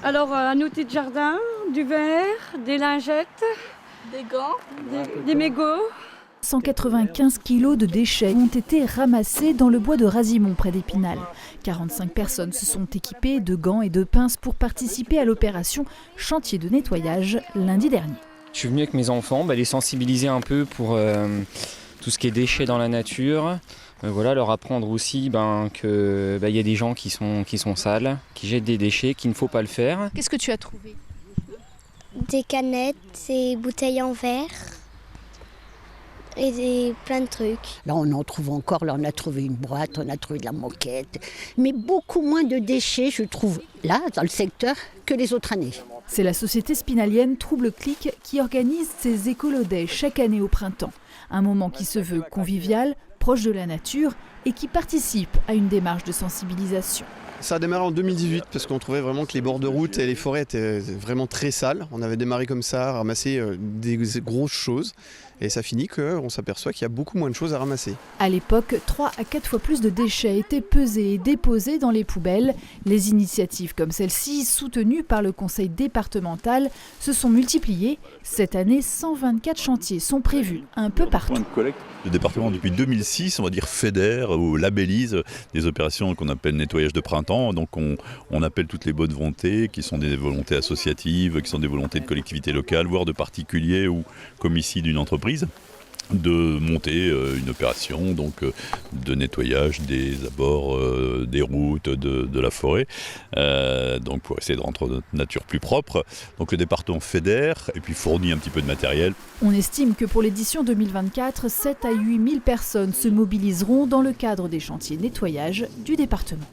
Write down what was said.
Alors, un outil de jardin, du verre, des lingettes, Des gants. des mégots. 195 kilos de déchets ont été ramassés dans le bois de Razimont près d'Épinal. 45 personnes se sont équipées de gants et de pinces pour participer à l'opération chantier de nettoyage lundi dernier. Je suis venu avec mes enfants, les sensibiliser un peu pour tout ce qui est déchets dans la nature. Voilà, leur apprendre aussi qu'il y a des gens qui sont sales, qui jettent des déchets, qu'il ne faut pas le faire. Qu'est-ce que tu as trouvé? Des canettes, des bouteilles en verre et plein de trucs. Là, on en trouve encore. Là, on a trouvé une boîte, on a trouvé de la moquette. Mais beaucoup moins de déchets, je trouve, là, dans le secteur, que les autres années. C'est la société spinalienne Trouble Clic qui organise ses écolo-days chaque année au printemps. Un moment qui se veut convivial, proche de la nature et qui participe à une démarche de sensibilisation. Ça a démarré en 2018 parce qu'on trouvait vraiment que les bords de route et les forêts étaient vraiment très sales. On avait démarré comme ça, ramasser des grosses choses et ça finit qu'on s'aperçoit qu'il y a beaucoup moins de choses à ramasser. À l'époque, 3 à 4 fois plus de déchets étaient pesés et déposés dans les poubelles. Les initiatives comme celle-ci, soutenues par le conseil départemental, se sont multipliées. Cette année, 124 chantiers sont prévus un peu partout. Le département, depuis 2006, on va dire, fédère ou labellise des opérations qu'on appelle nettoyage de printemps. Donc on appelle toutes les bonnes volontés, qui sont des volontés associatives, qui sont des volontés de collectivités locales, voire de particuliers ou comme ici d'une entreprise, de monter une opération donc de nettoyage des abords des routes, de la forêt, donc pour essayer de rendre notre nature plus propre. Donc le département fédère et puis fournit un petit peu de matériel. On estime que pour l'édition 2024, 7 à 8 000 personnes se mobiliseront dans le cadre des chantiers nettoyage du département.